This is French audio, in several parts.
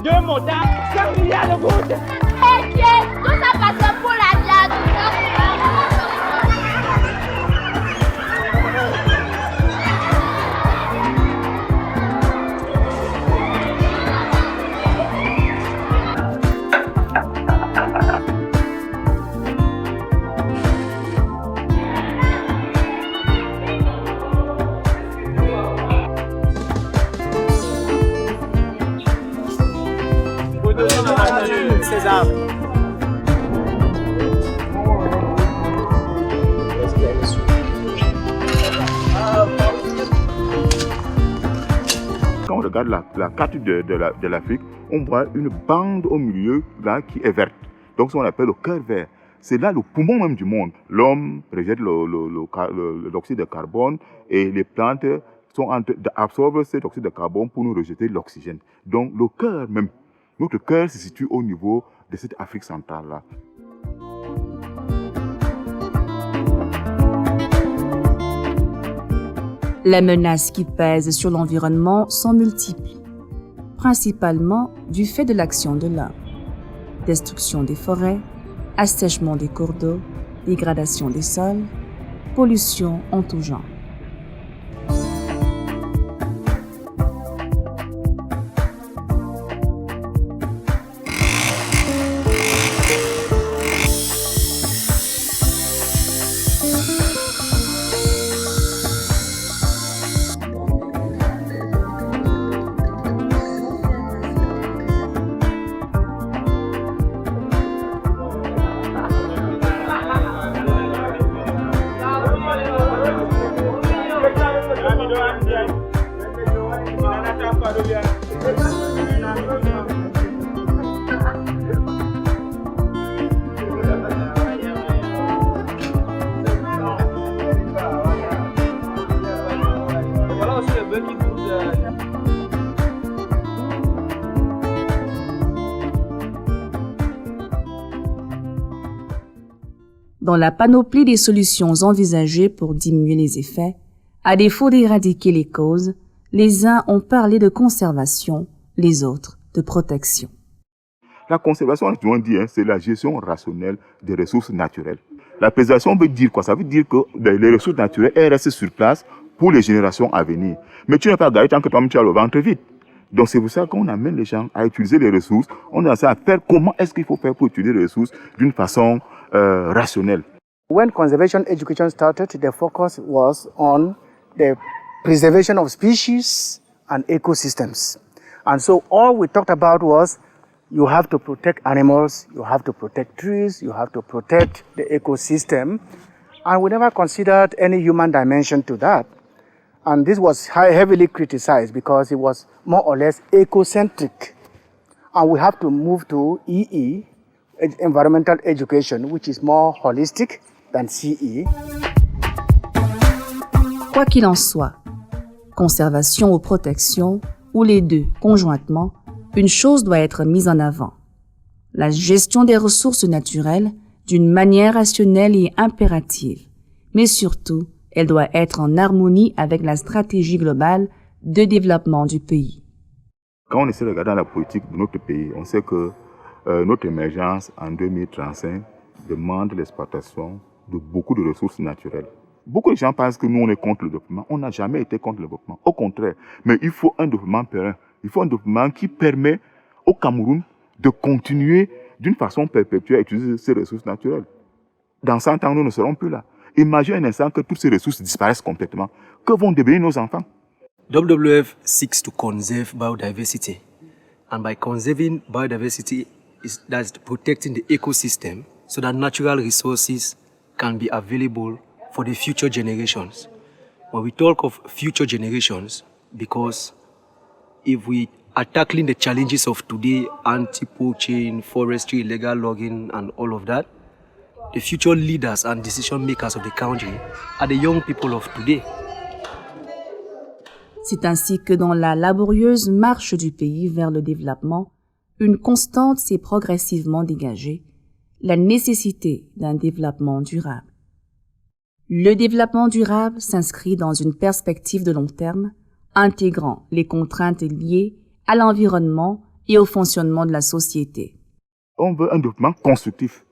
2 motards, 5 milliards de gouttes. Ok, tout ça passe pour la blague. Quand on regarde la carte de l'Afrique, on voit une bande au milieu là qui est verte. Donc, ce qu'on appelle le cœur vert. C'est là le poumon même du monde. L'homme rejette l'oxyde de carbone et les plantes sont en train d'absorber cet oxyde de carbone pour nous rejeter l'oxygène. Donc, le cœur même, notre cœur se situe au niveau de cette Afrique centrale-là. Les menaces qui pèsent sur l'environnement sont multiples, principalement du fait de l'action de l'homme. Destruction des forêts, assèchement des cours d'eau, dégradation des sols, pollution en tout genre. Dans la panoplie des solutions envisagées pour diminuer les effets, à défaut d'éradiquer les causes, les uns ont parlé de conservation, les autres de protection. La conservation, on dit, c'est la gestion rationnelle des ressources naturelles. La préservation veut dire quoi? Ça veut dire que les ressources naturelles, elles restent sur place pour les générations à venir. Mais tu n'es pas garé tant que toi-même tu as le ventre vide. Donc c'est pour ça qu'on amène les gens à utiliser les ressources. On a à faire comment est-ce qu'il faut faire pour utiliser les ressources d'une façon rationnelle. When conservation education started, the focus was on the preservation of species and ecosystems. And so all we talked about was you have to protect animals, you have to protect trees, you have to protect the ecosystem. And we never considered any human dimension to that. And this was heavily criticized because it was more or less ecocentric. And we have to move to EE, environmental education, which is more holistic than CE. Quoi qu'il en soit, conservation ou protection, ou les deux conjointement, une chose doit être mise en avant. La gestion des ressources naturelles d'une manière rationnelle et impérative, mais surtout, elle doit être en harmonie avec la stratégie globale de développement du pays. Quand on essaie de regarder la politique de notre pays, on sait que notre émergence en 2035 demande l'exploitation de beaucoup de ressources naturelles. Beaucoup de gens pensent que nous, on est contre le développement. On n'a jamais été contre le développement. Au contraire. Mais il faut un développement périn. Il faut un développement qui permet au Cameroun de continuer d'une façon perpétuelle à utiliser ces ressources naturelles. Dans 100 ans, nous ne serons plus là. Imagine un instant que toutes ces ressources disparaissent complètement. Que vont devenir nos enfants? WWF seeks to conserve biodiversity. And by conserving biodiversity, that's protecting the ecosystem so that natural resources can be available for the future generations. When we talk of future generations, because if we are tackling the challenges of today, anti-poaching, forestry, illegal logging, and all of that, the future leaders and decision makers of the country are the young people of today. C'est ainsi que dans la laborieuse marche du pays vers le développement, une constante s'est progressivement dégagée, la nécessité d'un développement durable. Le développement durable s'inscrit dans une perspective de long terme, intégrant les contraintes liées à l'environnement et au fonctionnement de la société. On veut un développement constructif,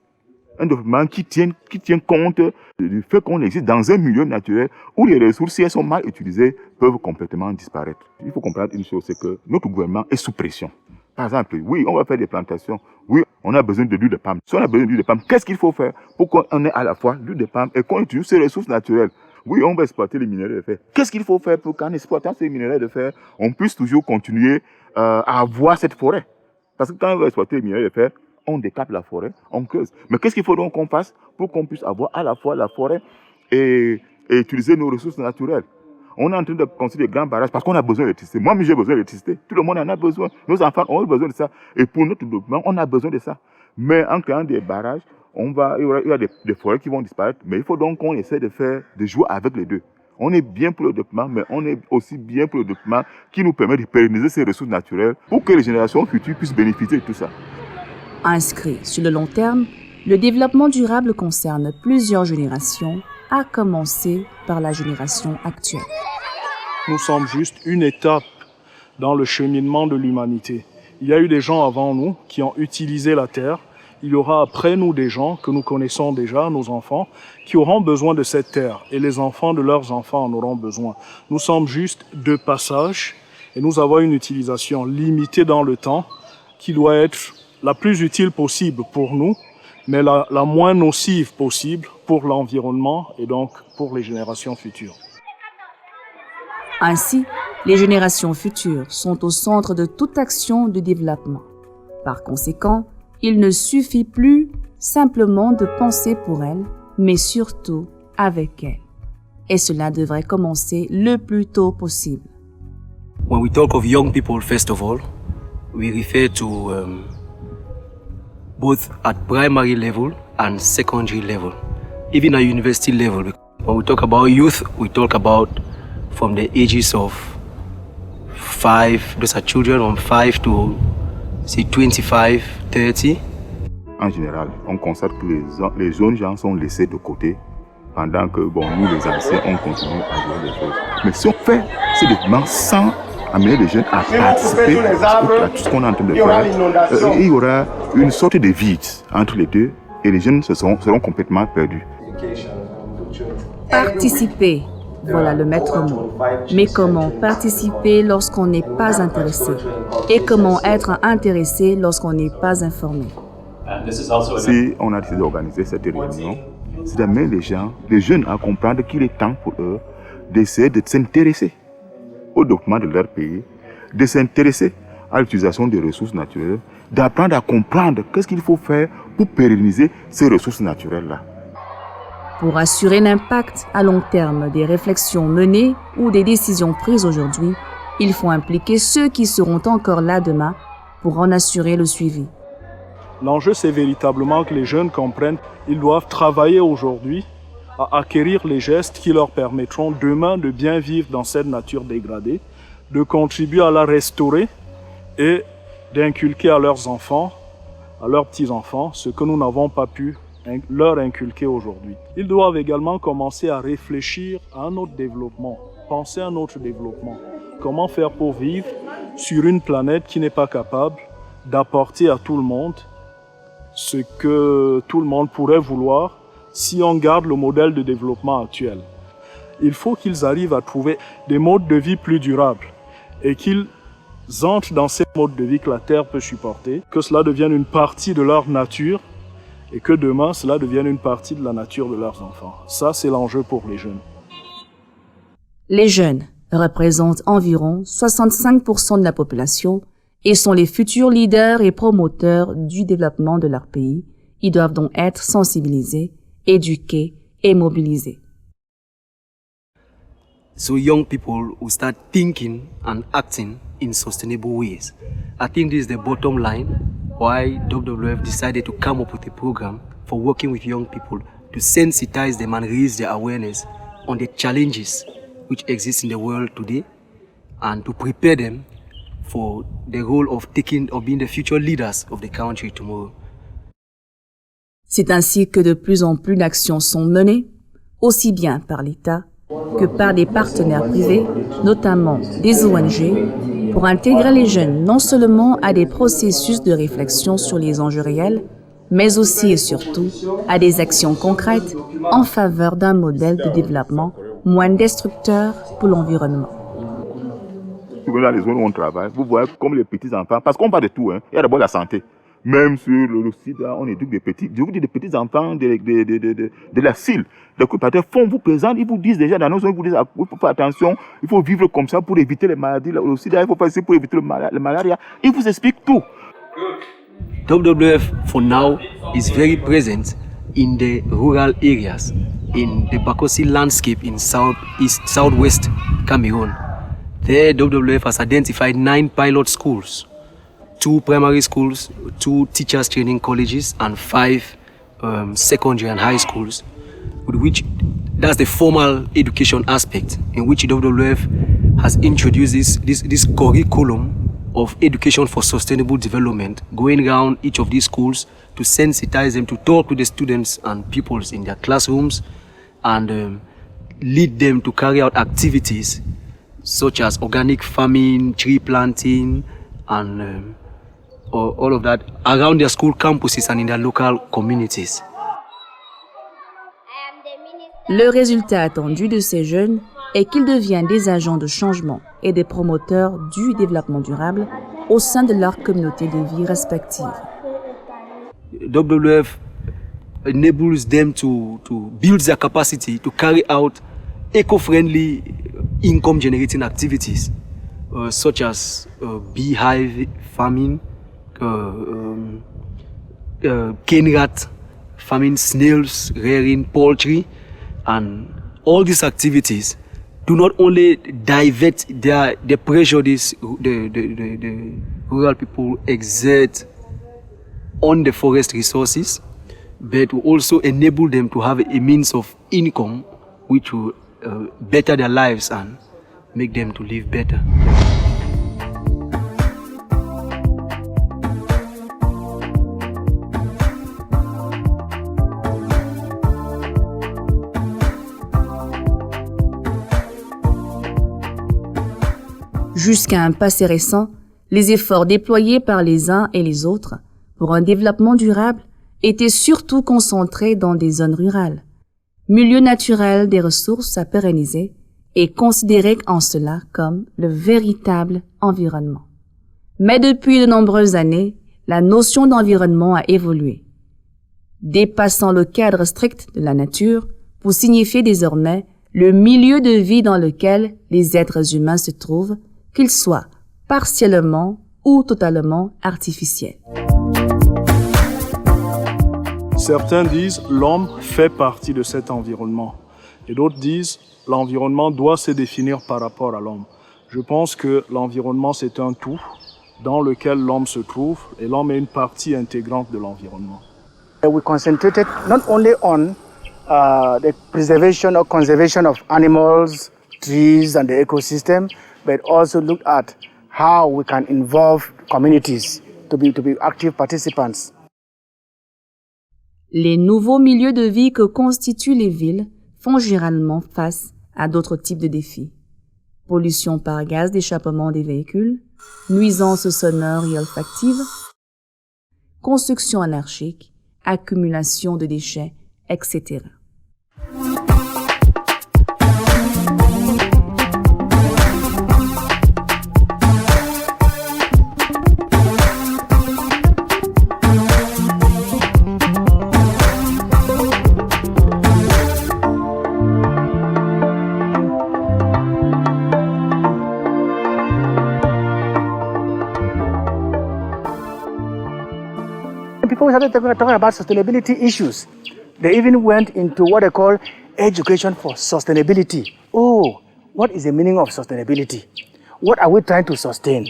un développement qui tient compte du fait qu'on existe dans un milieu naturel où les ressources, si elles sont mal utilisées, peuvent complètement disparaître. Il faut comprendre une chose, c'est que notre gouvernement est sous pression. Par exemple, oui, on va faire des plantations. Oui, on a besoin de l'huile de palme. Si on a besoin d'huile de palme, qu'est-ce qu'il faut faire pour qu'on ait à la fois l'huile de palme et qu'on utilise ces ressources naturelles? Oui, on va exploiter les minerais de fer. Qu'est-ce qu'il faut faire pour qu'en exploitant ces minerais de fer, on puisse toujours continuer à avoir cette forêt? Parce que quand on va exploiter les minerais de fer, on décape la forêt, on creuse. Mais qu'est-ce qu'il faut donc qu'on fasse pour qu'on puisse avoir à la fois la forêt et utiliser nos ressources naturelles? On est en train de construire des grands barrages parce qu'on a besoin d'électricité. Moi, j'ai besoin d'électricité. Tout le monde en a besoin. Nos enfants ont besoin de ça. Et pour notre développement, on a besoin de ça. Mais en créant des barrages, il y aura des forêts qui vont disparaître. Mais il faut donc qu'on essaie de jouer avec les deux. On est bien pour le développement, mais on est aussi bien pour le développement qui nous permet de pérenniser ces ressources naturelles pour que les générations futures puissent bénéficier de tout ça. Inscrit sur le long terme, le développement durable concerne plusieurs générations, à commencer par la génération actuelle. Nous sommes juste une étape dans le cheminement de l'humanité. Il y a eu des gens avant nous qui ont utilisé la terre. Il y aura après nous des gens que nous connaissons déjà, nos enfants, qui auront besoin de cette terre. Et les enfants de leurs enfants en auront besoin. Nous sommes juste de passage et nous avons une utilisation limitée dans le temps qui doit être la plus utile possible pour nous, mais la moins nocive possible pour l'environnement et donc pour les générations futures. Ainsi, les générations futures sont au centre de toute action de développement. Par conséquent, il ne suffit plus simplement de penser pour elles, mais surtout avec elles. Et cela devrait commencer le plus tôt possible. When we talk of young people, first of all, we refer to both at primary level and secondary level, even at university level. When we talk about youth, we talk about from the ages of 5, those are children from 5 to say 25, 30. En général, on constate que les jeunes gens sont laissés de côté pendant que nous les anciens, on continue à jouer des choses. Mais si on fait ces développements sans amener les jeunes à participer à tout ce qu'on est en train de faire, il y aura une sorte de vide entre les deux et les jeunes seront complètement perdus. Participer, voilà le maître mot. Mais comment participer lorsqu'on n'est pas intéressé? Et comment être intéressé lorsqu'on n'est pas informé? Si on a décidé d'organiser cette réunion, c'est d'amener les jeunes à comprendre qu'il est temps pour eux d'essayer de s'intéresser au développement de leur pays, de s'intéresser à l'utilisation des ressources naturelles, d'apprendre à comprendre qu'est-ce qu'il faut faire pour pérenniser ces ressources naturelles-là. Pour assurer l'impact à long terme des réflexions menées ou des décisions prises aujourd'hui, il faut impliquer ceux qui seront encore là demain pour en assurer le suivi. L'enjeu, c'est véritablement que les jeunes comprennent qu'ils doivent travailler aujourd'hui à acquérir les gestes qui leur permettront demain de bien vivre dans cette nature dégradée, de contribuer à la restaurer et d'inculquer à leurs enfants, à leurs petits-enfants, ce que nous n'avons pas pu leur inculquer aujourd'hui. Ils doivent également commencer à réfléchir à un autre développement, penser à un autre développement. Comment faire pour vivre sur une planète qui n'est pas capable d'apporter à tout le monde ce que tout le monde pourrait vouloir si on garde le modèle de développement actuel. Il faut qu'ils arrivent à trouver des modes de vie plus durables et qu'ils entrent dans ces modes de vie que la Terre peut supporter, que cela devienne une partie de leur nature et que demain, cela devienne une partie de la nature de leurs enfants. Ça, c'est l'enjeu pour les jeunes. Les jeunes représentent environ 65% de la population et sont les futurs leaders et promoteurs du développement de leur pays. Ils doivent donc être sensibilisés, éduqués et mobilisés. So young people will start thinking and acting in sustainable ways. I think this is the bottom line why WWF decided to come up with a program for working with young people to sensitize them and raise their awareness on the challenges which exist in the world today and to prepare them for the role of being the future leaders of the country tomorrow. C'est ainsi que de plus en plus d'actions sont menées, aussi bien par l'État que par des partenaires privés, notamment des ONG, pour intégrer les jeunes non seulement à des processus de réflexion sur les enjeux réels, mais aussi et surtout à des actions concrètes en faveur d'un modèle de développement moins destructeur pour l'environnement. Dans les zones où on travaille, vous voyez comme les petits-enfants, parce qu'on parle de tout, hein. Il y a d'abord la santé. Même sur le sida, on éduque des petits, je vous dis des petits-enfants de la CIL. Les coopérateurs vous présentent, ils vous disent déjà dans nos zones, ils vous disent, il faut faire attention, il faut vivre comme ça pour éviter les maladies. Le sida, il faut faire ça pour éviter le malaria. Ils vous expliquent tout. WWF for now is very present in the rural areas, in the Bakosi landscape in southwest Cameroon. There, WWF has identified 9 pilot schools, 2 primary schools, 2 teachers training colleges, and 5 secondary and high schools, with which that's the formal education aspect, in which WWF has introduced this curriculum of education for sustainable development, going around each of these schools to sensitize them, to talk to the students and pupils in their classrooms, and lead them to carry out activities such as organic farming, tree planting, and all of that around their school campuses and in their local communities. Le résultat attendu de ces jeunes est qu'ils deviennent des agents de changement et des promoteurs du développement durable au sein de leur communauté de vie respective. WWF enables them to build their capacity to carry out eco-friendly income-generating activities, such as beehive farming, cane rat farming, snails, rearing poultry, and all these activities do not only divert the pressure the rural people exert on the forest resources, but will also enable them to have a means of income which will better their lives and make them to live better. Jusqu'à un passé récent, les efforts déployés par les uns et les autres pour un développement durable étaient surtout concentrés dans des zones rurales, milieu naturel des ressources à pérenniser et considérés en cela comme le véritable environnement. Mais depuis de nombreuses années, la notion d'environnement a évolué, dépassant le cadre strict de la nature pour signifier désormais le milieu de vie dans lequel les êtres humains se trouvent, qu'ils soient partiellement ou totalement artificiels. Certains disent l'homme fait partie de cet environnement et d'autres disent l'environnement doit se définir par rapport à l'homme. Je pense que l'environnement c'est un tout dans lequel l'homme se trouve et l'homme est une partie intégrante de l'environnement. We concentrated not only on the preservation or conservation of animals, trees and the ecosystem, but also looked at how we can involve communities to be active participants. Les nouveaux milieux de vie que constituent les villes font généralement face à d'autres types de défis. Pollution par gaz d'échappement des véhicules, nuisances sonores et olfactives, construction anarchique, accumulation de déchets, etc. People started talking about sustainability issues. They even went into what they call education for sustainability. Oh, what is the meaning of sustainability? What are we trying to sustain?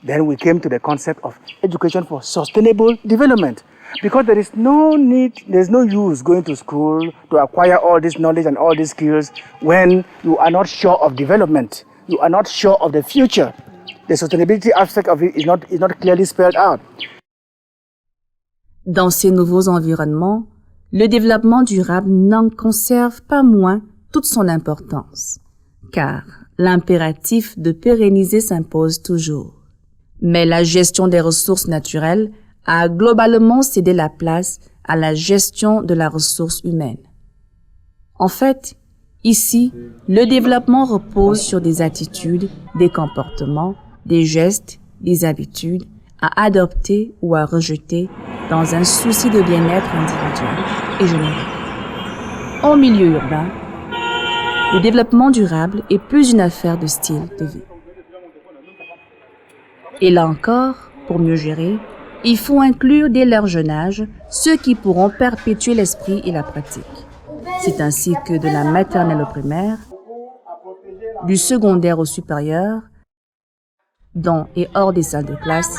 Then we came to the concept of education for sustainable development. Because there is no need, there's no use going to school to acquire all this knowledge and all these skills when you are not sure of development. You are not sure of the future. The sustainability aspect of it is not clearly spelled out. Dans ces nouveaux environnements, le développement durable n'en conserve pas moins toute son importance, car l'impératif de pérenniser s'impose toujours. Mais la gestion des ressources naturelles a globalement cédé la place à la gestion de la ressource humaine. En fait, ici, le développement repose sur des attitudes, des comportements, des gestes, des habitudes à adopter ou à rejeter dans un souci de bien-être individuel et général. En milieu urbain, le développement durable est plus une affaire de style de vie. Et là encore, pour mieux gérer, il faut inclure dès leur jeune âge ceux qui pourront perpétuer l'esprit et la pratique. C'est ainsi que de la maternelle au primaire, du secondaire au supérieur, dans et hors des salles de classe,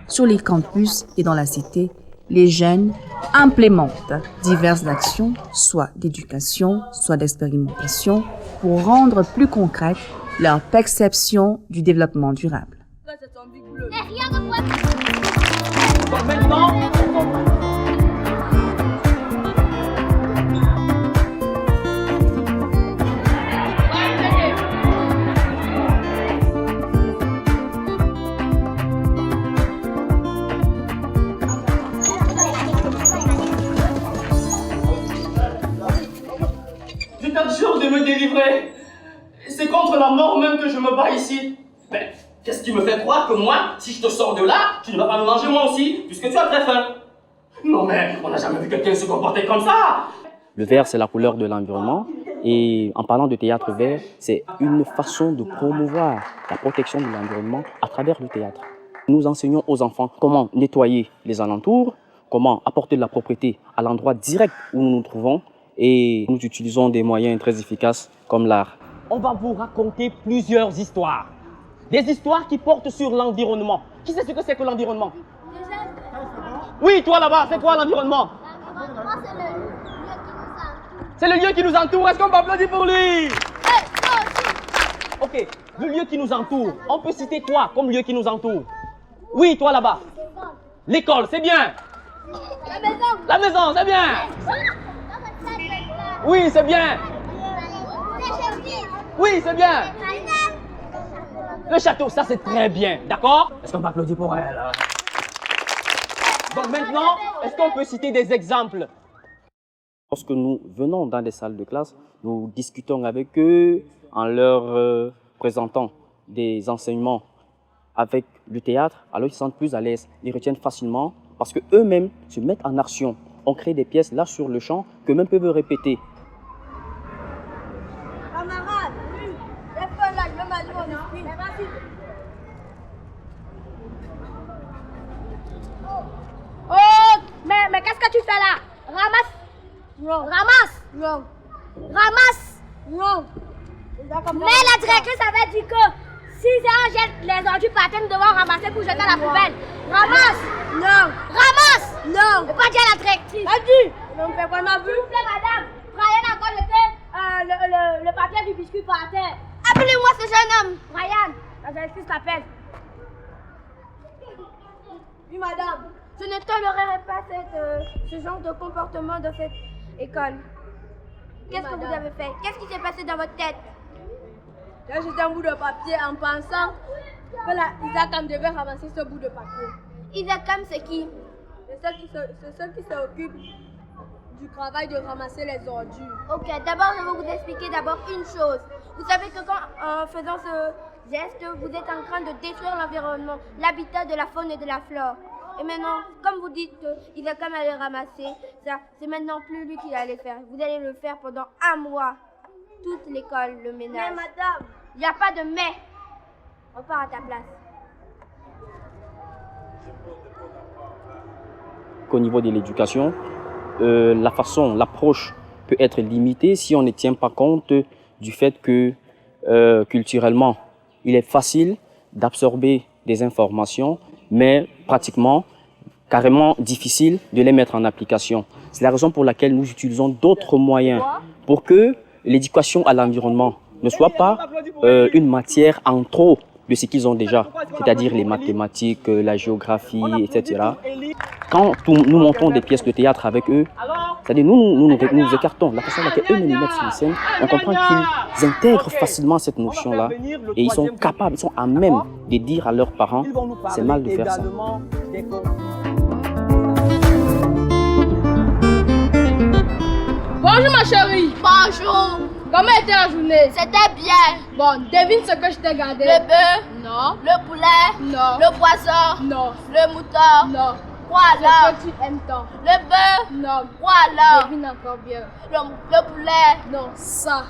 sur les campus et dans la cité, les jeunes implémentent diverses actions, soit d'éducation, soit d'expérimentation, pour rendre plus concrète leur perception du développement durable. Je t'adjure de me délivrer. C'est contre la mort même que je me bats ici. Mais qu'est-ce qui me fait croire que moi, si je te sors de là, tu ne vas pas me manger moi aussi, puisque tu as très faim? Non mais, on n'a jamais vu quelqu'un se comporter comme ça. Le vert, c'est la couleur de l'environnement. Et en parlant de théâtre vert, c'est une façon de promouvoir la protection de l'environnement à travers le théâtre. Nous enseignons aux enfants comment nettoyer les alentours, comment apporter de la propreté à l'endroit direct où nous nous trouvons. Et nous utilisons des moyens très efficaces comme l'art. On va vous raconter plusieurs histoires. Des histoires qui portent sur l'environnement. Qui sait ce que c'est que l'environnement? Oui, toi là-bas, c'est quoi l'environnement? C'est le lieu qui nous entoure. Est-ce qu'on peut applaudir pour lui? Ok, le lieu qui nous entoure. On peut citer quoi comme lieu qui nous entoure? Oui, toi là-bas. L'école, c'est bien. La maison. La maison, c'est bien. Oui, c'est bien. Oui, c'est bien. Le château, ça c'est très bien, d'accord? Est-ce qu'on peut applaudir pour elle? Donc maintenant, est-ce qu'on peut citer des exemples? Lorsque nous venons dans des salles de classe, nous discutons avec eux en leur présentant des enseignements avec le théâtre, alors ils se sentent plus à l'aise, ils retiennent facilement parce qu'eux-mêmes se mettent en action. On crée des pièces là sur le champ qu'eux-mêmes peuvent répéter. Camarade, lève-toi là, je vais m'allumer mon esprit. Oh, mais qu'est-ce que tu fais là? Ramasse. Non. Ramasse. Non. Ramasse. Non. Mais la directrice avait dit que si les ordures partent, nous devons ramasser pour jeter à la poubelle. Ramasse. Non. Ramasse. Non. Ne pas dire à la directrice. Vas-y. On me fait vraiment vu. S'il vous plaît, madame. Brian a encore jeté le papier du biscuit par terre. Appelez-moi ce jeune homme. Brian, la directrice t'appelle. Oui, madame. Je ne tolérerai pas ce genre de comportement dans cette école. Qu'est-ce que vous avez fait? Qu'est-ce qui s'est passé dans votre tête? J'ai jeté un bout de papier en pensant que Isaac devait ramasser ce bout de papier. Isaac, c'est qui? C'est ceux qui s'occupent du travail de ramasser les ordures. Ok, d'abord je vais vous expliquer une chose. Vous savez que en faisant ce geste, vous êtes en train de détruire l'environnement, l'habitat de la faune et de la flore. Et maintenant, comme vous dites Isaac allait ramasser, ça, c'est maintenant plus lui qui allait faire. Vous allez le faire pendant un mois. Toute l'école, le ménage. Mais madame, il n'y a pas de mais. On part à ta place. Au niveau de l'éducation, l'approche peut être limitée si on ne tient pas compte du fait que culturellement, il est facile d'absorber des informations, mais pratiquement, carrément difficile de les mettre en application. C'est la raison pour laquelle nous utilisons d'autres moyens pour que l'éducation à l'environnement ne soit pas une matière en trop de ce qu'ils ont déjà, c'est-à-dire les mathématiques, la géographie, etc. Quand nous montons des pièces de théâtre avec eux, C'est-à-dire, nous écartons la façon à laquelle eux nous mettent sur scène. On comprend qu'ils intègrent facilement cette notion-là et ils sont capables, ils sont à même de dire à leurs parents, c'est mal de faire ça. Bonjour ma chérie. Bonjour. Comment était la journée? C'était bien. Bon, devine ce que je t'ai gardé. Le bœuf. Non. Le poulet. Non. Le poisson. Non. Le mouton. Non. Quoi alors? Ce que tu aimes tant. Le bœuf. Non. Quoi alors? Devine encore bien. Le poulet. Non, ça.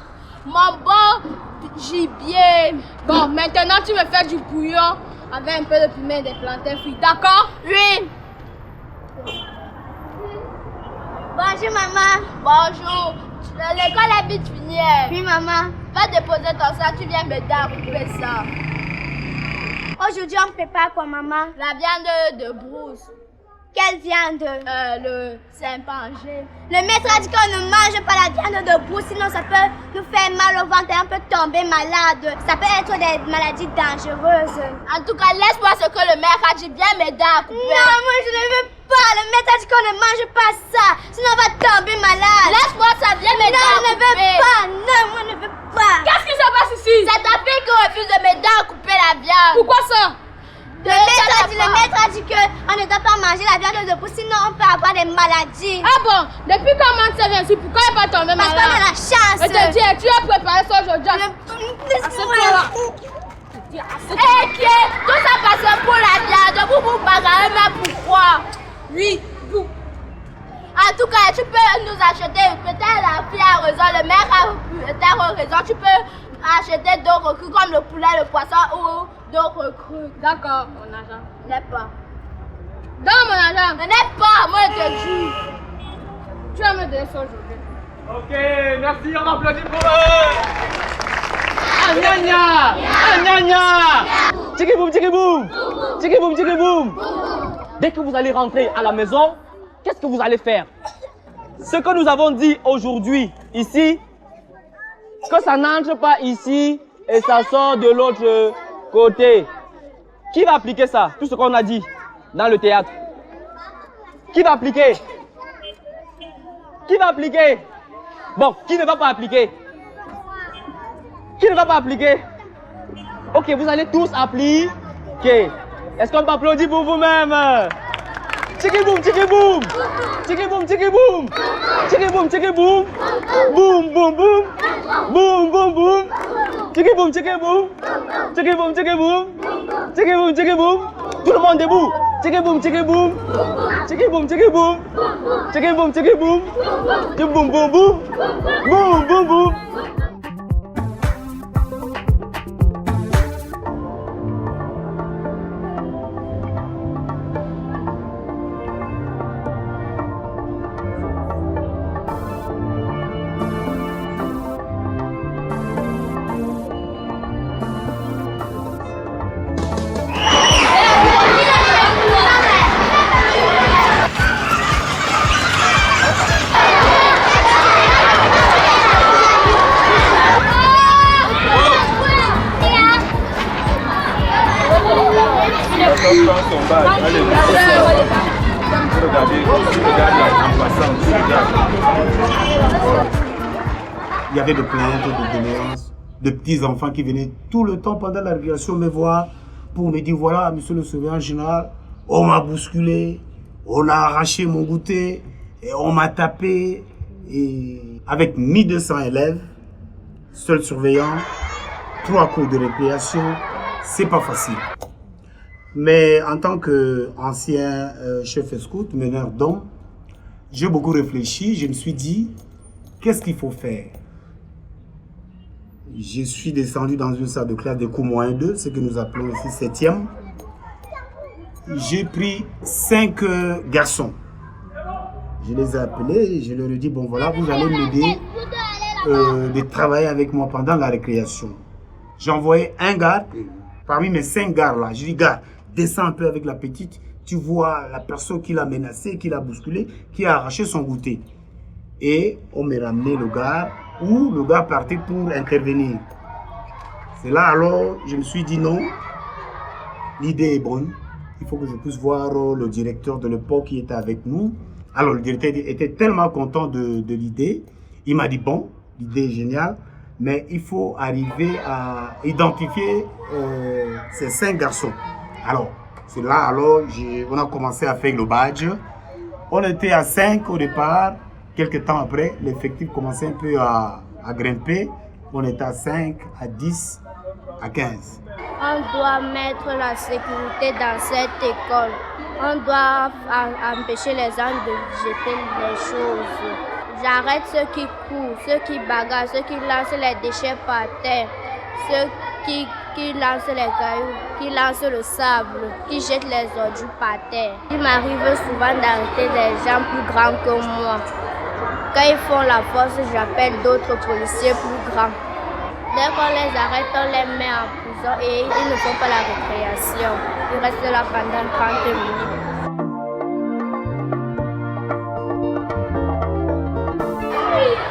Mon bon gibier. Bon, maintenant tu me fais du bouillon avec un peu de piment et des plantains frits, d'accord? Oui. Bonjour maman. Bonjour. L'école est vite finie. Oui maman. Va déposer ton sac, tu viens m'aider à couper ça. Aujourd'hui on prépare quoi maman? La viande de brousse. Quelle viande? Le Saint-Pangé. Le maître a dit qu'on ne mange pas la viande de brousse, sinon ça peut nous faire mal au ventre et on peut tomber malade. Ça peut être des maladies dangereuses. En tout cas, laisse-moi ce que le maître a dit. Viens m'aider à couper. Non, moi je ne veux pas. Le maître a dit qu'on ne mange pas ça, sinon on va tomber malade. Laisse-moi ça, viens m'aider à couper. Non, je ne veux pas. Non, moi je ne veux pas. Qu'est-ce qui se passe ici? C'est ta fille qui refuse de m'aider à couper la viande. Pourquoi ça? Le maître a dit qu'on ne doit pas manger la viande de brousse, sinon on peut avoir des maladies. Ah bon? Depuis quand on s'est venu ici, pourquoi il va tomber malade? Parce qu'on a la chance. Je te dis, tu as préparé ça aujourd'hui. Tout ça passe pour la viande, vous bagarrez, mais pourquoi? Oui, vous. En tout cas, tu peux nous acheter, peut-être la fille a raison, le maire a peut-être raison, tu peux acheter d'autres crues comme le poulet, le poisson ou d'autres crues. D'accord, mon argent. N'est pas. Donne mon argent. Ne n'est pas, moi je te dis. Tu vas me donner ça aujourd'hui. Ok, merci, on applaudit pour eux. Ah, gna gna. Ah, gna gna. Tchiki boum, tchiki boum. Tchiki boum, tchiki boum. Dès que vous allez rentrer à la maison, qu'est-ce que vous allez faire? Ce que nous avons dit aujourd'hui, ici, que ça n'entre pas ici et ça sort de l'autre côté. Qui va appliquer ça? Tout ce qu'on a dit dans le théâtre. Qui va appliquer? Qui va appliquer? Bon, qui ne va pas appliquer? Qui ne va pas appliquer? Ok, vous allez tous appliquer. Est-ce qu'on peut applaudir pour vous-même? Tchiki boum, tchiki boum. Tchiki boum, tchiki boum. Tchiki boum, tchiki boum. Boum, boum, boum. Boum, boum, boum. Tchiki boum, tchiki boum. Tchiki boum, tchiki boum. Tchiki boum, tchiki boum. Tout le monde debout. Tchiki boum, tchiki boum. Tchiki boum, tchiki boum. Tchiki boum, tchiki boum. Tchiki boum, boum, boum. Boum, boum, boum. Il y avait de plaintes, de doléances, de petits enfants qui venaient tout le temps pendant la récréation me voir pour me dire voilà, monsieur le surveillant général, on m'a bousculé, on a arraché mon goûter, et on m'a tapé. Et avec 1200 élèves, seul surveillant, 3 cours de récréation, c'est pas facile. Mais en tant qu'ancien chef scout, meneur d'hommes, j'ai beaucoup réfléchi, je me suis dit, qu'est-ce qu'il faut faire? Je suis descendu dans une salle de classe de cours moyen 2, ce que nous appelons ici 7e. J'ai pris 5 garçons. Je les ai appelés et je leur ai dit, bon voilà, vous allez m'aider de travailler avec moi pendant la récréation. J'ai envoyé un garde, parmi mes 5 gardes là, je dis, garde, descends un peu avec la petite, tu vois la personne qui l'a menacé, qui l'a bousculé, qui a arraché son goûter. Et on m'a ramené le gars, où le gars partait pour intervenir. C'est là alors, je me suis dit non, l'idée est bonne. Il faut que je puisse voir le directeur de l'époque qui était avec nous Alors le directeur était tellement content de l'idée. Il m'a dit bon, l'idée est géniale, mais il faut arriver à identifier ces 5 garçons. Alors, c'est là, on a commencé à faire le badge. On était à 5 au départ. Quelques temps après, l'effectif commençait un peu à grimper. On était à 5, à 10, à 15. On doit mettre la sécurité dans cette école. On doit empêcher les gens de jeter les choses. J'arrête ceux qui courent, ceux qui bagarrent, ceux qui lancent les déchets par terre, ceux qui lancent les cailloux, qui lancent le sable, qui jettent les ordures par terre. Il m'arrive souvent d'arrêter des gens plus grands que moi. Quand ils font la force, j'appelle d'autres policiers plus grands. Dès qu'on les arrête, on les met en prison et ils ne font pas la récréation. Ils restent là pendant 30 minutes.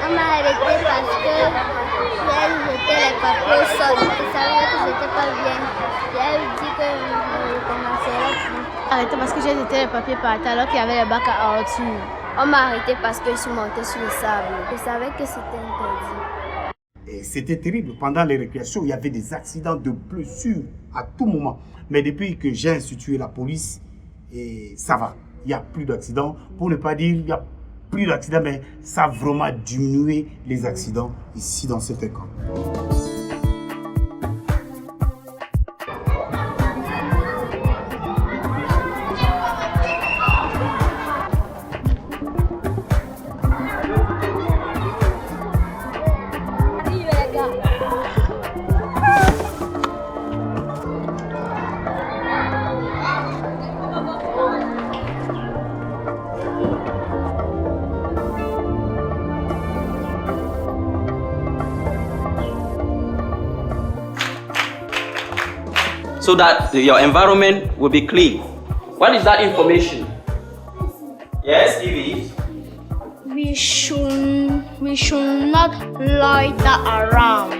On m'a arrêté parce que j'ai jeté les papiers au sol. Je savais que j'étais pas bien. J'ai dit que je recommencerai plus. Arrêté parce que j'ai jeté les papiers par terre alors qu'il y avait les bacs à ordures. On m'a arrêté parce que je suis montée sur le sable. Je savais que c'était interdit. Et c'était terrible. Pendant les récréations, il y avait des accidents de blessures à tout moment. Mais depuis que j'ai institué la police, ça va. Il n'y a plus d'accidents. Pour ne pas dire il n'y a plus d'accidents, mais ça a vraiment diminué les accidents ici dans cette école. So that your environment will be clean. What is that information? Yes, Evie? We should not loiter around.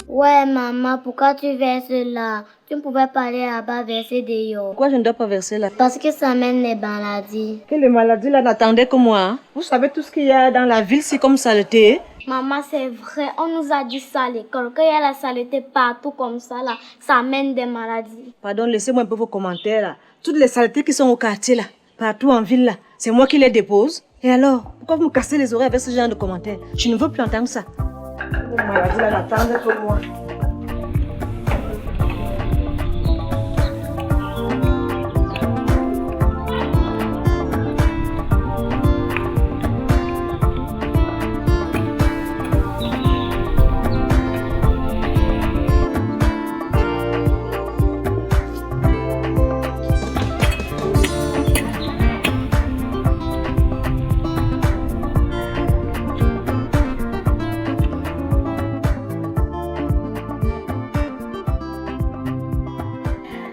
Ouais, maman, pourquoi tu verses là? Tu ne pouvais pas aller là-bas verser dehors. Pourquoi je ne dois pas verser là? Parce que ça mène les maladies. Que les maladies là n'attendaient que moi. Hein? Vous savez tout ce qu'il y a dans la ville, c'est comme saleté. Maman, c'est vrai, on nous a dit ça à l'école. Quand il y a la saleté partout comme ça là, ça mène des maladies. Pardon, laissez-moi un peu vos commentaires là. Toutes les saletés qui sont au quartier là, partout en ville là, c'est moi qui les dépose. Et alors, pourquoi vous me cassez les oreilles avec ce genre de commentaires? Je ne veux plus entendre ça. Les maladies là n'attendent que moi.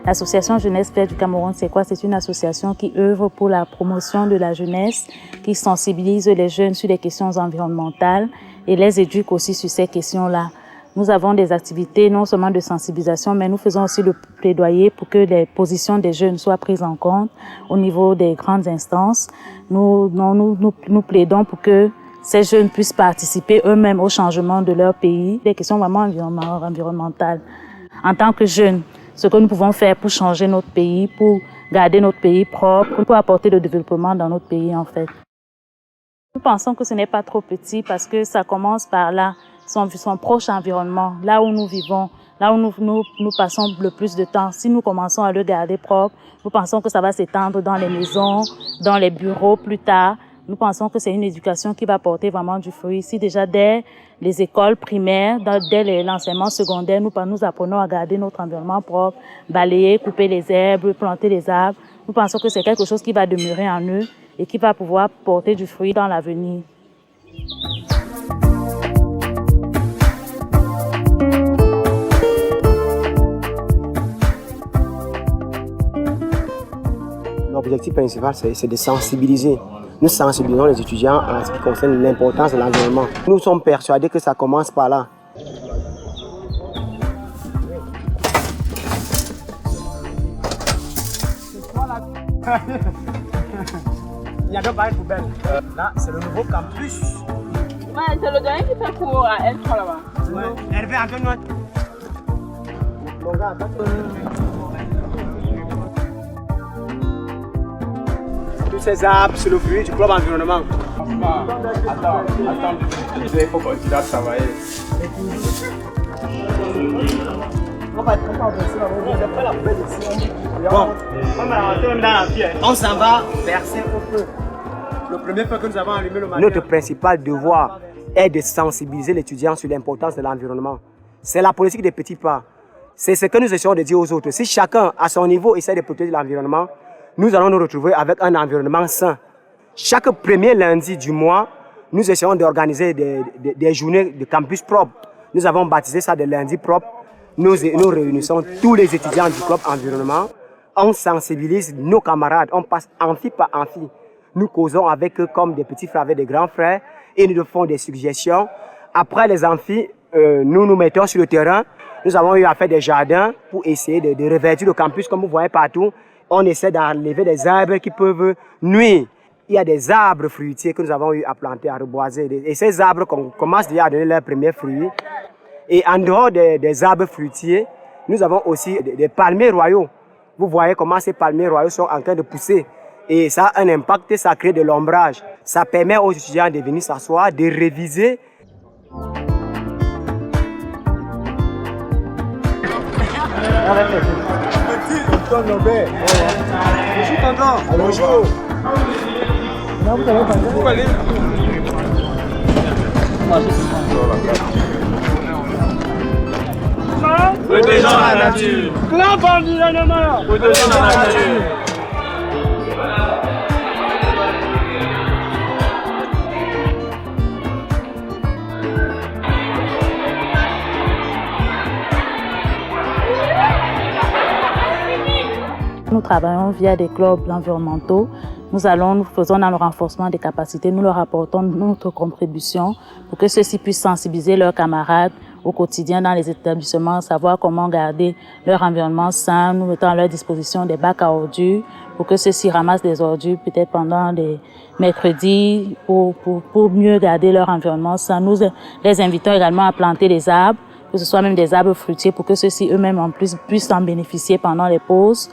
L'association Jeunesse Verte du Cameroun, c'est quoi? C'est une association qui œuvre pour la promotion de la jeunesse, qui sensibilise les jeunes sur les questions environnementales et les éduque aussi sur ces questions-là. Nous avons des activités non seulement de sensibilisation, mais nous faisons aussi le plaidoyer pour que les positions des jeunes soient prises en compte au niveau des grandes instances. Nous plaidons pour que ces jeunes puissent participer eux-mêmes au changement de leur pays, des questions vraiment environnementales. En tant que jeunes, ce que nous pouvons faire pour changer notre pays, pour garder notre pays propre, pour apporter le développement dans notre pays en fait. Nous pensons que ce n'est pas trop petit parce que ça commence par là, son proche environnement, là où nous vivons, là où nous passons le plus de temps. Si nous commençons à le garder propre, nous pensons que ça va s'étendre dans les maisons, dans les bureaux plus tard. Nous pensons que c'est une éducation qui va porter vraiment du fruit. Ici, déjà, dès les écoles primaires, dès l'enseignement secondaire, nous apprenons à garder notre environnement propre, balayer, couper les herbes, planter les arbres. Nous pensons que c'est quelque chose qui va demeurer en eux et qui va pouvoir porter du fruit dans l'avenir. L'objectif principal, c'est de sensibiliser. Nous sensibilisons les étudiants en ce qui concerne l'importance de l'environnement. Nous sommes persuadés que ça commence par là. Il y a deux barres de poubelle. Là, c'est le nouveau campus. Ouais, c'est le dernier qui fait cours à L3 là-bas. Ouais. Hervé, attends-nous. Mon gars, attends. Tous ces arbres, c'est le fruit du club environnement. Attends. Il faut continuer à travailler. Bon, on s'en va verser au feu. Le premier feu que nous avons allumé le matin. Notre principal devoir est de sensibiliser l'étudiant sur l'importance de l'environnement. C'est la politique des petits pas. C'est ce que nous essayons de dire aux autres. Si chacun, à son niveau, essaie de protéger l'environnement, nous allons nous retrouver avec un environnement sain. Chaque premier lundi du mois, nous essayons d'organiser des journées de campus propres. Nous avons baptisé ça de lundi propre. Nous réunissons tous les étudiants du club environnement. On sensibilise nos camarades. On passe amphi par amphi. Nous causons avec eux comme des petits frères avec des grands frères et nous leur faisons des suggestions. Après les amphis, nous nous mettons sur le terrain. Nous avons eu à faire des jardins pour essayer de revêtir le campus comme vous voyez partout. On essaie d'enlever des arbres qui peuvent nuire. Il y a des arbres fruitiers que nous avons eu à planter, à reboiser. Et ces arbres commencent déjà à donner leurs premiers fruits. Et en dehors des arbres fruitiers, nous avons aussi des palmiers royaux. Vous voyez comment ces palmiers royaux sont en train de pousser. Et ça a un impact, ça crée de l'ombrage. Ça permet aux étudiants de venir s'asseoir, de réviser. Je suis content. Bonjour. Vous allez. Protégeons la nature. Club environnement. Protégeons la nature. Nous travaillons via des clubs environnementaux. Nous faisons dans le renforcement des capacités, nous leur apportons notre contribution pour que ceux-ci puissent sensibiliser leurs camarades au quotidien dans les établissements, savoir comment garder leur environnement sain. Nous mettons à leur disposition des bacs à ordures pour que ceux-ci ramassent des ordures peut-être pendant les mercredis pour mieux garder leur environnement sain. Nous les invitons également à planter des arbres, que ce soit même des arbres fruitiers pour que ceux-ci eux-mêmes en plus puissent en bénéficier pendant les pauses.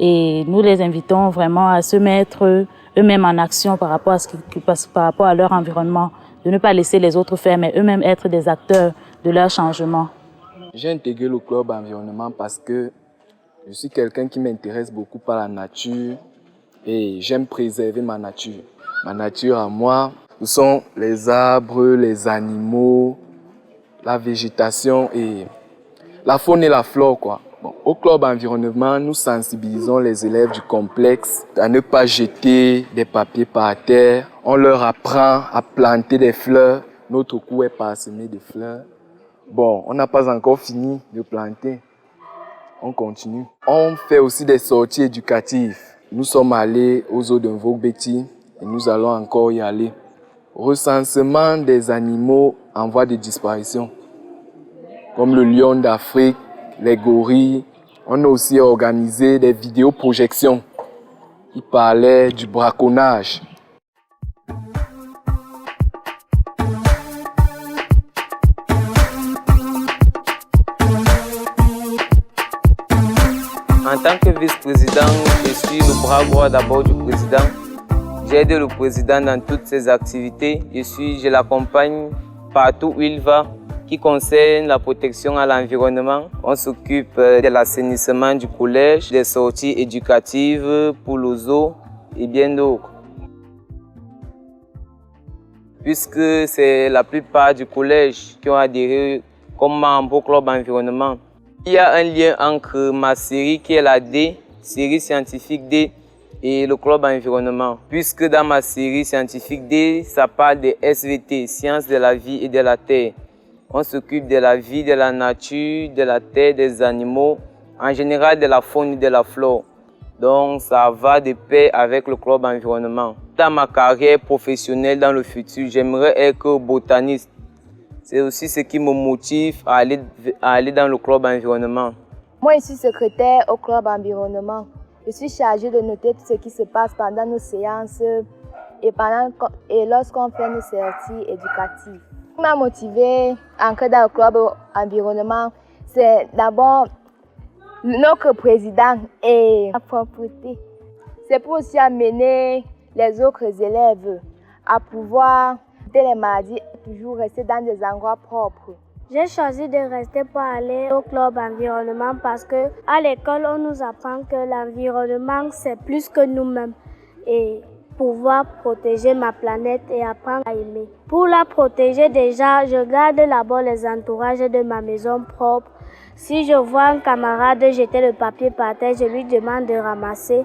Et nous les invitons vraiment à se mettre eux-mêmes en action par rapport à leur environnement, de ne pas laisser les autres faire, mais eux-mêmes être des acteurs de leur changement. J'ai intégré le club environnement parce que je suis quelqu'un qui m'intéresse beaucoup par la nature et j'aime préserver ma nature. Ma nature à moi, ce sont les arbres, les animaux, la végétation et la faune et la flore, quoi. Bon, au club environnement, nous sensibilisons les élèves du complexe à ne pas jeter des papiers par terre. On leur apprend à planter des fleurs. Notre cours est parsemé de fleurs. Bon, on n'a pas encore fini de planter. On continue. On fait aussi des sorties éducatives. Nous sommes allés aux eaux de Mvogbeti et nous allons encore y aller. Recensement des animaux en voie de disparition, comme le lion d'Afrique, les gorilles. On a aussi organisé des vidéoprojections qui parlaient du braconnage. En tant que vice-président, je suis le bras droit d'abord du président. J'aide le président dans toutes ses activités. Je l'accompagne partout où il va, qui concerne la protection à l'environnement. On s'occupe de l'assainissement du collège, des sorties éducatives pour les eaux et bien d'autres. Puisque c'est la plupart du collège qui ont adhéré comme membre au club environnement. Il y a un lien entre ma série qui est la D, série scientifique D, et le club environnement. Puisque dans ma série scientifique D, ça parle de SVT, sciences de la vie et de la terre. On s'occupe de la vie, de la nature, de la terre, des animaux, en général de la faune et de la flore. Donc ça va de pair avec le club environnement. Dans ma carrière professionnelle dans le futur, j'aimerais être botaniste. C'est aussi ce qui me motive à aller dans le club environnement. Moi, je suis secrétaire au club environnement. Je suis chargée de noter tout ce qui se passe pendant nos séances et lorsqu'on fait nos sorties éducatives. Ce qui m'a motivée à entrer dans le club environnement, c'est d'abord notre président et la propreté. C'est pour aussi amener les autres élèves à pouvoir éviter les maladies et toujours rester dans des endroits propres. J'ai choisi de rester pour aller au club environnement parce que à l'école, on nous apprend que l'environnement, c'est plus que nous-mêmes et pouvoir protéger ma planète et apprendre à aimer. Pour la protéger déjà, je garde d'abord les entourages de ma maison propre. Si je vois un camarade jeter le papier par terre, je lui demande de ramasser.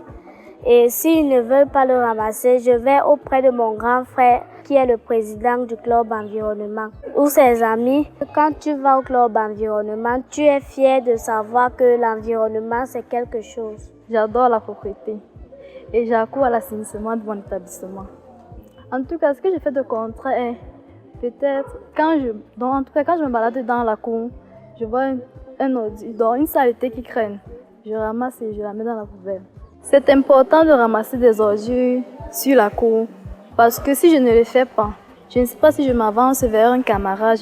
Et s'ils ne veulent pas le ramasser, je vais auprès de mon grand frère qui est le président du club environnement ou ses amis. Quand tu vas au club environnement, tu es fier de savoir que l'environnement c'est quelque chose. J'adore la propriété et j'accours à l'assainissement de mon établissement. En tout cas, ce que je fais de concret est peut-être quand je me balade dans la cour, je vois un ordure, une saleté qui traîne. Je ramasse et je la mets dans la poubelle. C'est important de ramasser des ordures sur la cour parce que si je ne le fais pas, je ne sais pas si je m'avance vers un camarade,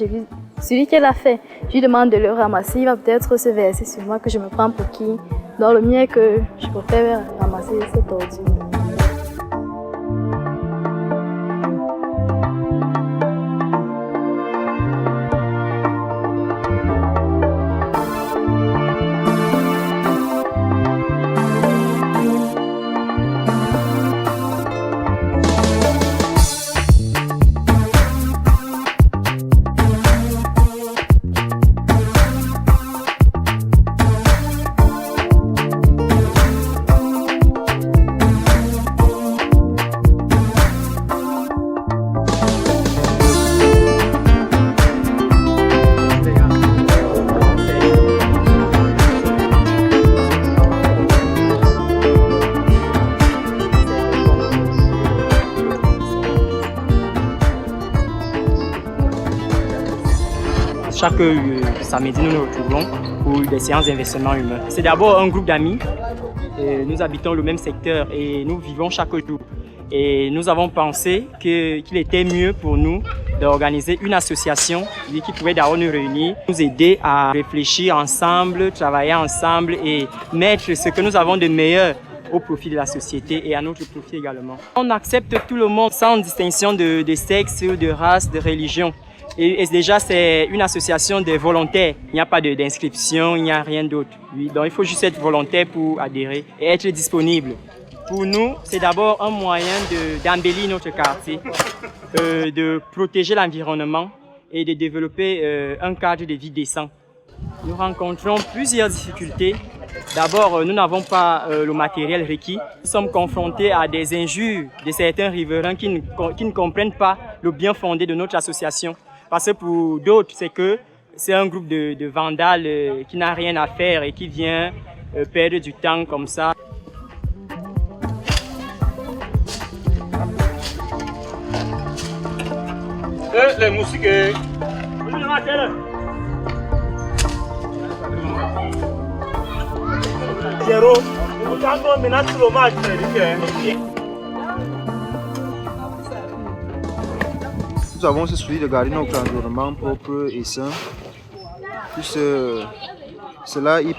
celui qui l'a fait, je lui demande de le ramasser, il va peut-être se verser sur moi que je me prends pour qui. Dans le mien que je préfère ramasser cette ordure. Chaque samedi, nous nous retrouvons pour des séances d'investissement humain. C'est d'abord un groupe d'amis. Nous habitons le même secteur et nous vivons chaque jour. Et nous avons pensé qu'il était mieux pour nous d'organiser une association qui pouvait d'abord nous réunir, nous aider à réfléchir ensemble, travailler ensemble et mettre ce que nous avons de meilleur au profit de la société et à notre profit également. On accepte tout le monde sans distinction de sexe, de race, de religion. Et déjà, c'est une association de volontaires. Il n'y a pas d'inscription, il n'y a rien d'autre. Oui, donc il faut juste être volontaire pour adhérer et être disponible. Pour nous, c'est d'abord un moyen d'embellir notre quartier, de protéger l'environnement et de développer un cadre de vie décent. Nous rencontrons plusieurs difficultés. D'abord, nous n'avons pas le matériel requis. Nous sommes confrontés à des injures de certains riverains qui ne comprennent pas le bien fondé de notre association. Parce que pour d'autres, c'est un groupe de vandales qui n'a rien à faire et qui vient perdre du temps comme ça. Les musiques. Zéro. Maintenant tout le match. Nous avons ce souci de garder notre environnement propre et sain. Puis cela, il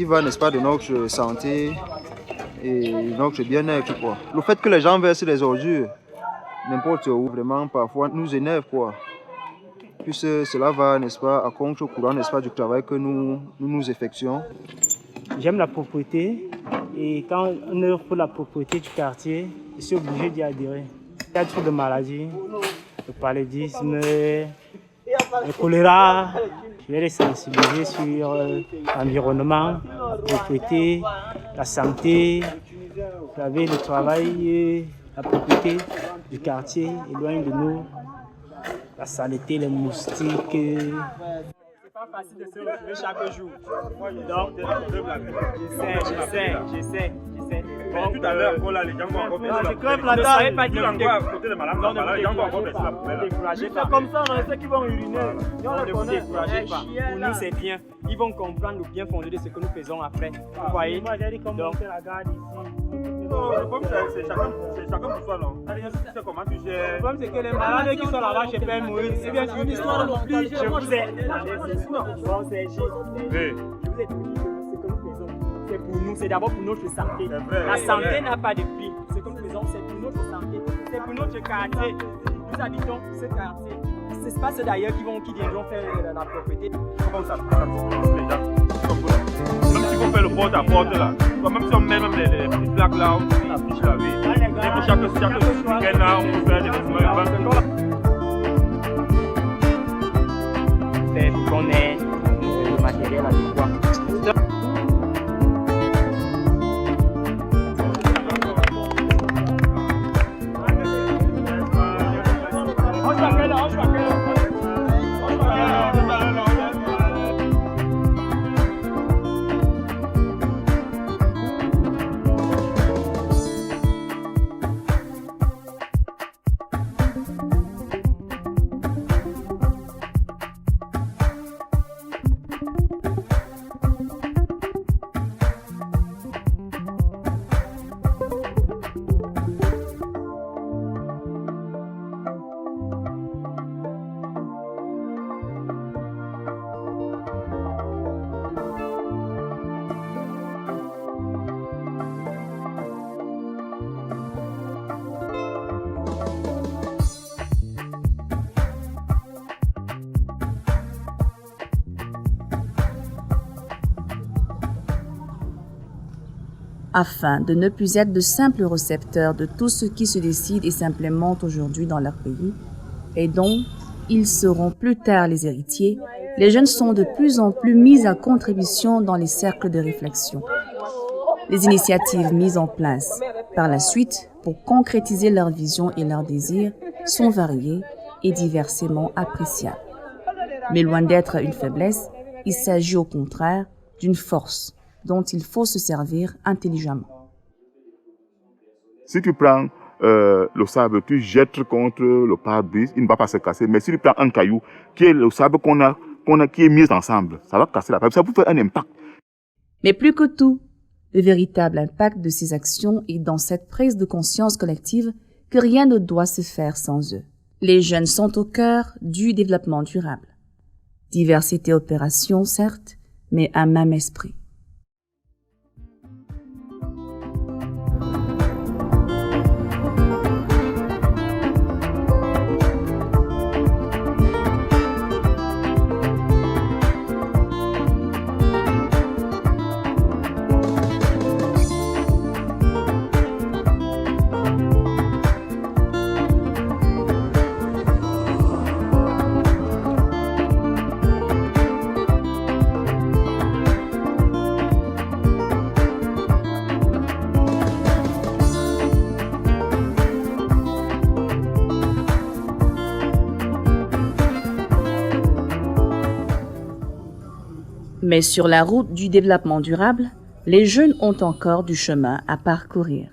va, n'est-ce pas, de notre santé et notre bien-être, quoi. Le fait que les gens versent des ordures, n'importe où, vraiment, parfois, nous énerve, quoi. Puisque cela va, n'est-ce pas, à contre-courant, n'est-ce pas, du travail que nous effectuons. J'aime la propreté et quand on œuvre pour la propreté du quartier, je suis obligé d'y adhérer. Il y a trop de maladies, le paludisme, le choléra. Je vais les sensibiliser sur l'environnement, la propreté, la santé. Vous savez, le travail, la propreté du quartier éloigne de nous la saleté, les moustiques. C'est pas facile de se retrouver chaque jour. Donc, j'essaie. Tout à l'heure, là, les gens vont encore faire ça. Je crève la table. Pas dire à côté de madame, les gens vont encore faire ça. C'est comme ça, on a ceux qui vont uriner. Ne vous découragez pas. Pour nous, c'est bien. Ils vont comprendre le bien fondé de ce que nous faisons après. Vous voyez? Moi, j'ai dit comment on fait la garde ici. Non, le problème, c'est chacun pour soi, non? C'est comment tu gères. Le problème, c'est que les malades qui sont là-bas chez Père Moïse, c'est bien sûr une histoire non plus. Je vous ai. Bon, c'est J. Je vous ai tout dit que ce que nous faisons, c'est pour nous, c'est d'abord pour notre santé. La santé n'a pas de prix. Ce que nous faisons, c'est pour notre santé. C'est pour notre quartier. Nous habitons ce quartier. Ce n'est pas ceux d'ailleurs qui viendront faire la propriété. Comment ça les gens? Même si on fait le porte à porte là, même si on met même les petites plaques là, on affiche la vie. Et pour chaque week-end là, on peut faire des événements urbains. C'est pour qu'on ait le matériel adéquat. Afin de ne plus être de simples récepteurs de tout ce qui se décide et s'implémente aujourd'hui dans leur pays, et dont ils seront plus tard les héritiers, les jeunes sont de plus en plus mis à contribution dans les cercles de réflexion. Les initiatives mises en place par la suite pour concrétiser leurs visions et leurs désirs sont variées et diversement appréciables. Mais loin d'être une faiblesse, il s'agit au contraire d'une force dont il faut se servir intelligemment. Si tu prends le sable, tu jettes contre le pare-brise, il ne va pas se casser. Mais si tu prends un caillou, qui est le sable qui est mis ensemble, ça va casser la pare-brise. Ça vous fait un impact. Mais plus que tout, le véritable impact de ces actions est dans cette prise de conscience collective que rien ne doit se faire sans eux. Les jeunes sont au cœur du développement durable. Diversité opération, certes, mais un même esprit. Mais sur la route du développement durable, les jeunes ont encore du chemin à parcourir.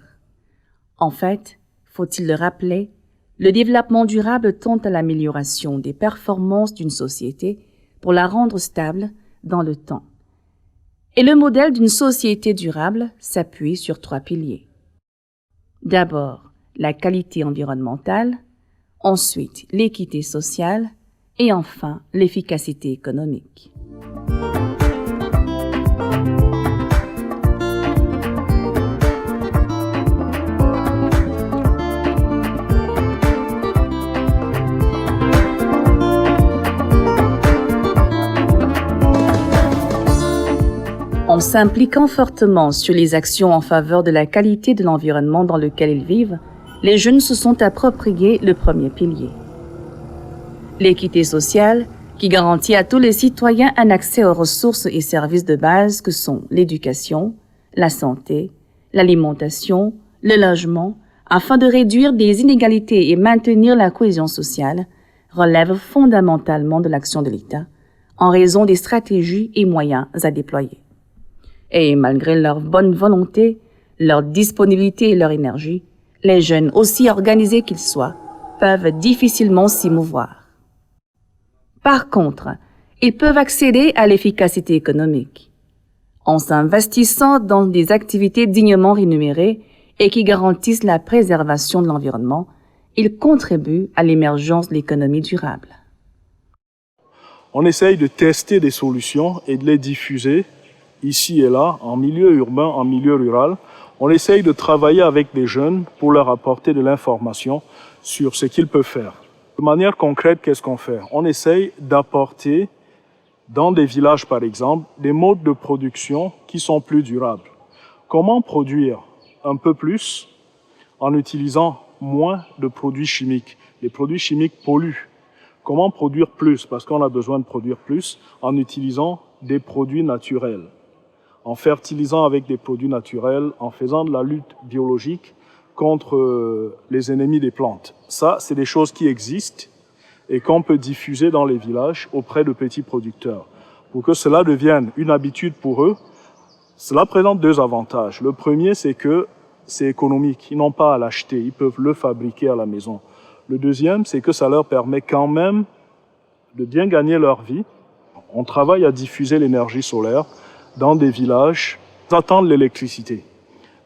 En fait, faut-il le rappeler, le développement durable tend à l'amélioration des performances d'une société pour la rendre stable dans le temps. Et le modèle d'une société durable s'appuie sur 3 piliers. D'abord, la qualité environnementale, ensuite l'équité sociale et enfin l'efficacité économique. En s'impliquant fortement sur les actions en faveur de la qualité de l'environnement dans lequel ils vivent, les jeunes se sont appropriés le premier pilier. L'équité sociale, qui garantit à tous les citoyens un accès aux ressources et services de base que sont l'éducation, la santé, l'alimentation, le logement, afin de réduire des inégalités et maintenir la cohésion sociale, relève fondamentalement de l'action de l'État, en raison des stratégies et moyens à déployer. Et malgré leur bonne volonté, leur disponibilité et leur énergie, les jeunes, aussi organisés qu'ils soient, peuvent difficilement s'y mouvoir. Par contre, ils peuvent accéder à l'efficacité économique. En s'investissant dans des activités dignement rémunérées et qui garantissent la préservation de l'environnement, ils contribuent à l'émergence de l'économie durable. On essaye de tester des solutions et de les diffuser ici et là, en milieu urbain, en milieu rural. On essaye de travailler avec des jeunes pour leur apporter de l'information sur ce qu'ils peuvent faire. De manière concrète, qu'est-ce qu'on fait? On essaye d'apporter, dans des villages par exemple, des modes de production qui sont plus durables. Comment produire un peu plus en utilisant moins de produits chimiques? Les produits chimiques polluent. Comment produire plus? Parce qu'on a besoin de produire plus en utilisant des produits naturels, en fertilisant avec des produits naturels, en faisant de la lutte biologique contre les ennemis des plantes. Ça, c'est des choses qui existent et qu'on peut diffuser dans les villages auprès de petits producteurs. Pour que cela devienne une habitude pour eux, cela présente deux avantages. Le premier, c'est que c'est économique. Ils n'ont pas à l'acheter, ils peuvent le fabriquer à la maison. Le deuxième, c'est que ça leur permet quand même de bien gagner leur vie. On travaille à diffuser l'énergie solaire dans des villages, ils attendent l'électricité.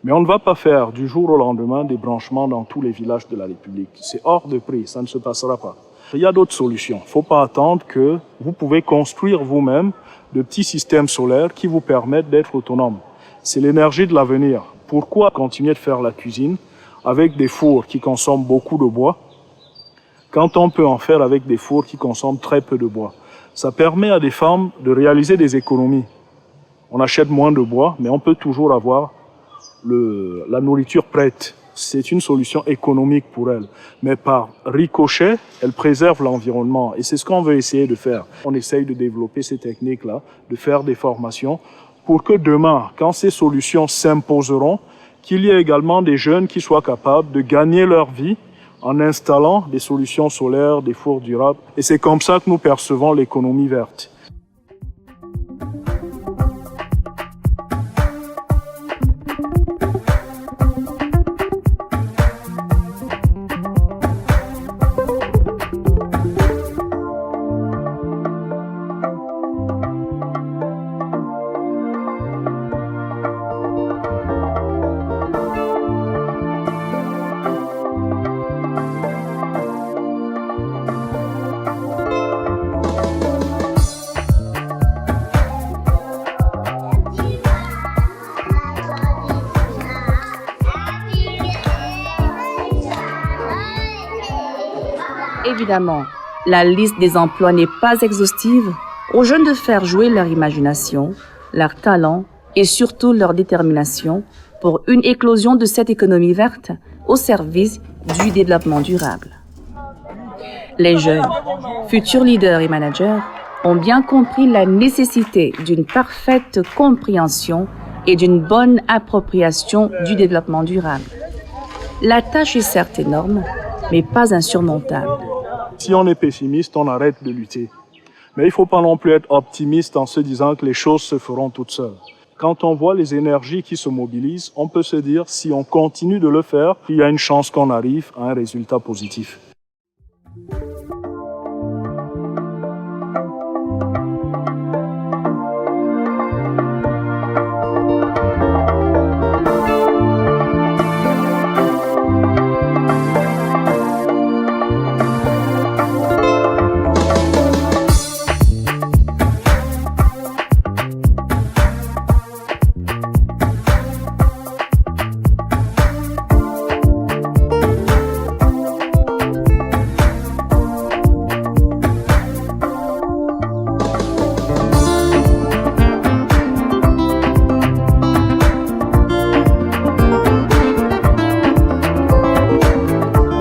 Mais on ne va pas faire du jour au lendemain des branchements dans tous les villages de la République. C'est hors de prix, ça ne se passera pas. Il y a d'autres solutions. Il ne faut pas attendre que vous pouvez construire vous-même de petits systèmes solaires qui vous permettent d'être autonomes. C'est l'énergie de l'avenir. Pourquoi continuer de faire la cuisine avec des fours qui consomment beaucoup de bois quand on peut en faire avec des fours qui consomment très peu de bois? Ça permet à des femmes de réaliser des économies. On achète moins de bois, mais on peut toujours avoir la nourriture prête. C'est une solution économique pour elles. Mais par ricochet, elle préserve l'environnement. Et c'est ce qu'on veut essayer de faire. On essaye de développer ces techniques-là, de faire des formations pour que demain, quand ces solutions s'imposeront, qu'il y ait également des jeunes qui soient capables de gagner leur vie en installant des solutions solaires, des fours durables. Et c'est comme ça que nous percevons l'économie verte. Évidemment, la liste des emplois n'est pas exhaustive. Aux jeunes de faire jouer leur imagination, leur talent et surtout leur détermination pour une éclosion de cette économie verte au service du développement durable. Les jeunes, futurs leaders et managers, ont bien compris la nécessité d'une parfaite compréhension et d'une bonne appropriation du développement durable. La tâche est certes énorme, mais pas insurmontable. Si on est pessimiste, on arrête de lutter. Mais il ne faut pas non plus être optimiste en se disant que les choses se feront toutes seules. Quand on voit les énergies qui se mobilisent, on peut se dire, si on continue de le faire, il y a une chance qu'on arrive à un résultat positif.